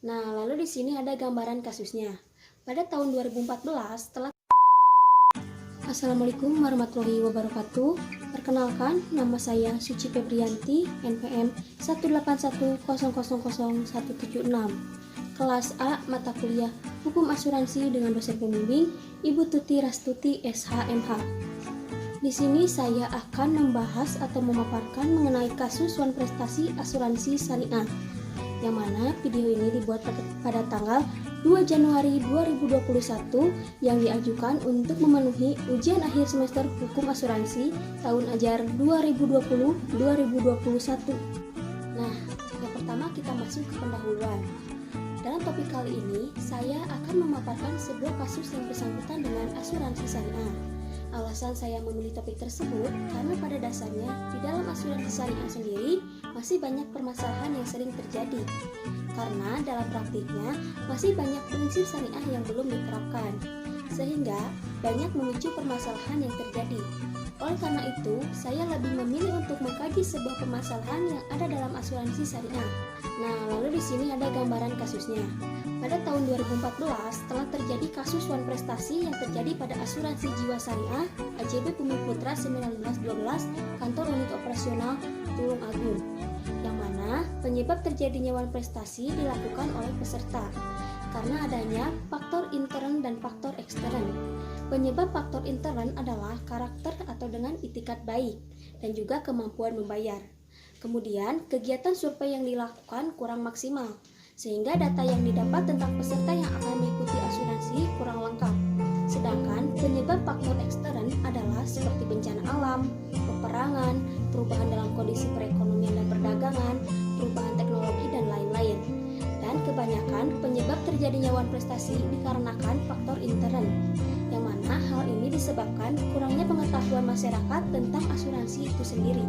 Nah, lalu di sini ada gambaran kasusnya. Pada tahun 2014 telah. Assalamualaikum warahmatullahi wabarakatuh. Perkenalkan, nama saya Suci Febrianti, NPM 181000176. Kelas A, mata kuliah Hukum Asuransi dengan dosen pembimbing Ibu Tuti Rastuti, SHMH. Di sini saya akan membahas atau memaparkan mengenai kasus wan prestasi asuransi syariah, yang mana video ini dibuat pada tanggal 2 Januari 2021 yang diajukan untuk memenuhi ujian akhir semester hukum asuransi tahun ajar 2020-2021. Nah, yang pertama kita masuk ke pendahuluan. Dalam topik kali ini, saya akan memaparkan sebuah kasus yang bersangkutan dengan asuransi syariah. Alasan saya memilih topik tersebut karena pada dasarnya di dalam asuransi syariah sendiri masih banyak permasalahan yang sering terjadi. Karena dalam praktiknya masih banyak prinsip syariah yang belum diterapkan, sehingga banyak memicu permasalahan yang terjadi. Oleh karena itu, saya lebih memilih untuk mengkaji sebuah permasalahan yang ada dalam asuransi syariah. Nah, lalu di sini ada gambaran kasusnya. Pada tahun 2014 telah terjadi kasus wan prestasi yang terjadi pada asuransi jiwa syariah AJB Bumi Putra 1912 kantor unit operasional Tulung Agung, yang mana penyebab terjadinya wan prestasi dilakukan oleh peserta karena adanya faktor intern dan faktor ekstern. Penyebab faktor intern adalah karakter atau dengan itikat baik dan juga kemampuan membayar. Kemudian, kegiatan survei yang dilakukan kurang maksimal, sehingga data yang didapat tentang peserta yang akan mengikuti asuransi kurang lengkap. Sedangkan penyebab faktor ekstern adalah seperti bencana alam, peperangan, perubahan dalam kondisi perekonomian dan perdagangan, perubahan teknologi, dan lain-lain. Dan kebanyakan penyebab terjadinya wan prestasi dikarenakan faktor intern, yang mana hal ini disebabkan kurangnya pengetahuan masyarakat tentang asuransi itu sendiri.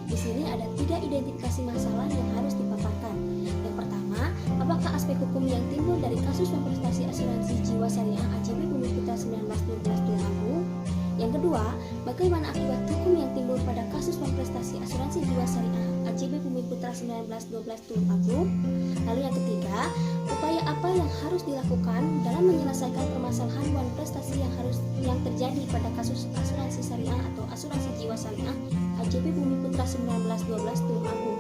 Di sini ada 3 identifikasi masalah yang harus dipaparkan. Yang pertama, apakah aspek hukum yang timbul dari kasus wan prestasi asuransi jiwa syariah AJB Bumi Putra 1912 Tulung Agung? Yang kedua, bagaimana akibat hukum yang timbul pada kasus wan prestasi asuransi jiwa syariah AJB Bumi Putra 1912 Tulung Agung? Lalu yang ketiga, upaya apa yang harus dilakukan dalam menyelesaikan permasalahan wan prestasi yang terjadi pada kasus asuransi syariah atau asuransi jiwa syariah AJB Bumi Putra 1912 Tulung Agung?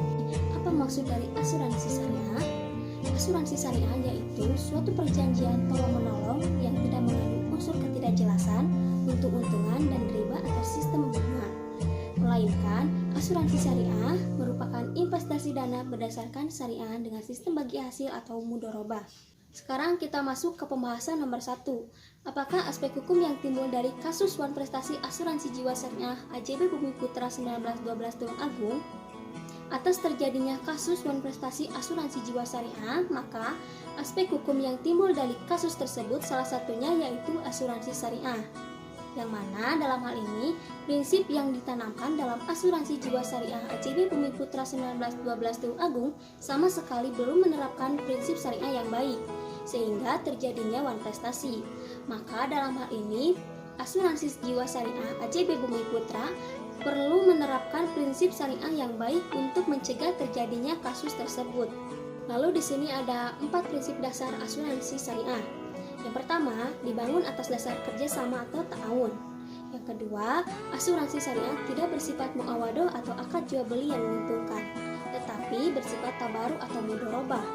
Apa maksud dari asuransi syariah? Asuransi syariah yaitu suatu perjanjian tolong-menolong yang tidak mengandung unsur ketidakjelasan, untung-untungan, dan riba atau sistem bunga. Melainkan, asuransi syariah merupakan investasi dana berdasarkan syariah dengan sistem bagi hasil atau mudharabah. Sekarang kita masuk ke pembahasan nomor 1. Apakah aspek hukum yang timbul dari kasus wan prestasi asuransi jiwa syariah AJB Bumi Putra 1912 Tulung Agung? Atas terjadinya kasus wan prestasi asuransi jiwa syariah, maka aspek hukum yang timbul dari kasus tersebut salah satunya yaitu asuransi syariah, yang mana dalam hal ini prinsip yang ditanamkan dalam asuransi jiwa syariah AJB Bumi Putra 1912 Tulung Agung sama sekali belum menerapkan prinsip syariah yang baik, sehingga terjadinya wan prestasi. Maka dalam hal ini asuransi jiwa syariah AJB Bumi Putra perlu menerapkan prinsip syariah yang baik untuk mencegah terjadinya kasus tersebut. Lalu di sini ada 4 prinsip dasar asuransi syariah. Yang pertama, dibangun atas dasar kerjasama atau ta'awun. Yang kedua, asuransi syariah tidak bersifat muawadoh atau akad jual beli yang menguntungkan, tetapi bersifat tabaruk atau mudharabah.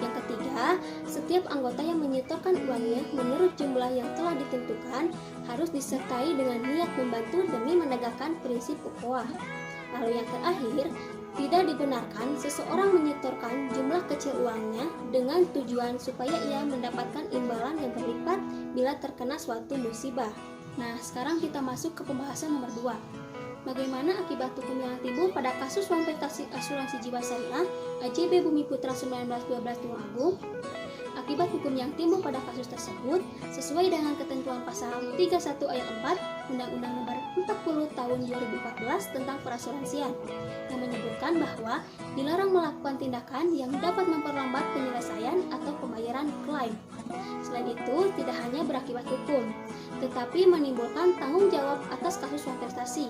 Yang ketiga, setiap anggota yang menyetorkan uangnya menurut jumlah yang telah ditentukan harus disertai dengan niat membantu demi menegakkan prinsip ukhuwah. Lalu yang terakhir, tidak dibenarkan seseorang menyetorkan jumlah kecil uangnya dengan tujuan supaya ia mendapatkan imbalan yang berlipat bila terkena suatu musibah. Nah, sekarang kita masuk ke pembahasan nomor 2. Bagaimana akibat hukum yang timbul pada kasus wan prestasi asuransi jiwa syariah AJB Bumi Putra 1912 Tulung Agung? Akibat hukum yang timbul pada kasus tersebut sesuai dengan ketentuan pasal 31 ayat 4 Undang-Undang Nomor 40 Tahun 2014 tentang perasuransian, yang menyebutkan bahwa dilarang melakukan tindakan yang dapat memperlambat penyelesaian atau pembayaran klaim. Selain itu, tidak hanya berakibat hukum, tetapi menimbulkan tanggung jawab atas kasus wan prestasi.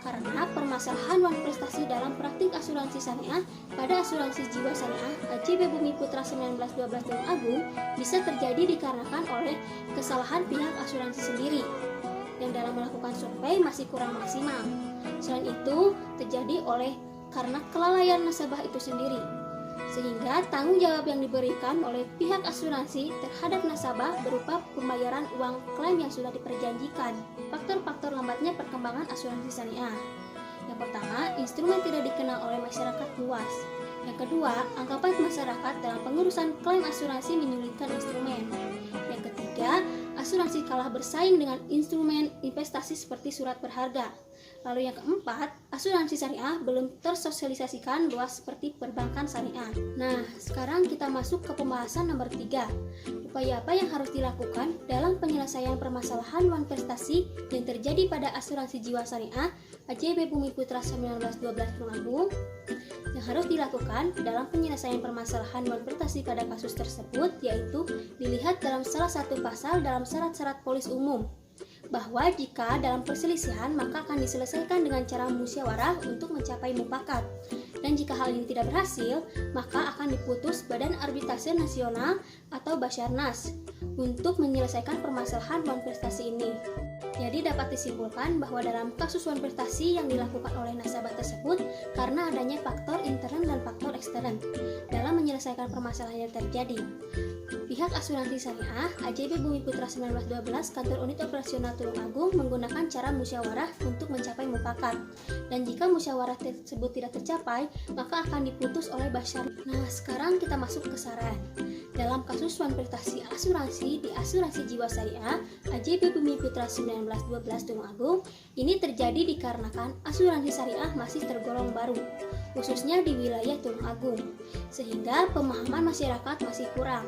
karena permasalahan wan prestasi dalam praktik asuransi syariah pada asuransi jiwa syariah AJB Bumi Putra 1912 Tulung Agung bisa terjadi dikarenakan oleh kesalahan pihak asuransi sendiri yang dalam melakukan survei masih kurang maksimal. Selain itu, terjadi karena kelalaian nasabah itu sendiri, sehingga tanggung jawab yang diberikan oleh pihak asuransi terhadap nasabah berupa pembayaran uang klaim yang sudah diperjanjikan. Faktor-faktor lambatnya perkembangan asuransi syariah. Yang pertama, instrumen tidak dikenal oleh masyarakat luas. Yang kedua, anggapan masyarakat dalam pengurusan klaim asuransi menyulitkan instrumen. Yang ketiga, asuransi kalah bersaing dengan instrumen investasi seperti surat berharga. Lalu yang keempat, asuransi syariah belum tersosialisasikan luas seperti perbankan syariah. Nah, sekarang kita masuk ke pembahasan nomor 3. Upaya apa yang harus dilakukan dalam penyelesaian permasalahan wan prestasi yang terjadi pada asuransi jiwa syariah AJB Bumi Putra 1912 Tulung Agung? Yang harus dilakukan dalam penyelesaian permasalahan wan prestasi pada kasus tersebut yaitu dilihat dalam salah satu pasal dalam syarat-syarat polis umum, bahwa jika dalam perselisihan maka akan diselesaikan dengan cara musyawarah untuk mencapai mufakat, dan jika hal ini tidak berhasil maka akan diputus Badan Arbitrase Nasional atau Basarnas untuk menyelesaikan permasalahan wan prestasi ini. Jadi dapat disimpulkan bahwa dalam kasus wan prestasi yang dilakukan oleh nasabah tersebut karena adanya faktor intern dan faktor ekstern dalam menyelesaikan permasalahan yang terjadi. Pihak asuransi syariah AJB Bumi Putra 1912 Kantor Unit Operasional Tulung Agung menggunakan cara musyawarah untuk mencapai mufakat, dan jika musyawarah tersebut tidak tercapai maka akan diputus oleh Basarnas. Nah, sekarang kita masuk ke saran. Dalam kasus wan prestasi asuransi di asuransi jiwa syariah AJB Bumi Putra 1912 Tulung Agung ini terjadi dikarenakan asuransi syariah masih tergolong baru, khususnya di wilayah Tulung Agung, sehingga pemahaman masyarakat masih kurang.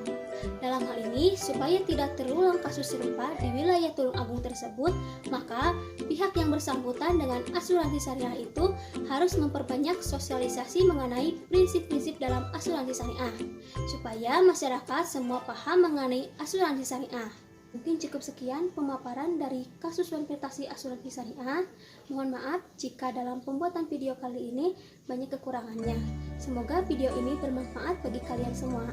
Dalam hal ini, supaya tidak terulang kasus serupa di wilayah Tulung Agung tersebut, maka pihak yang bersangkutan dengan asuransi syariah itu harus memperbanyak sosialisasi mengenai prinsip-prinsip dalam asuransi syariah, supaya masyarakat semua paham mengenai asuransi syariah. Mungkin cukup sekian pemaparan dari kasus wan prestasi asuransi syariah. Mohon maaf jika dalam pembuatan video kali ini banyak kekurangannya. Semoga video ini bermanfaat bagi kalian semua.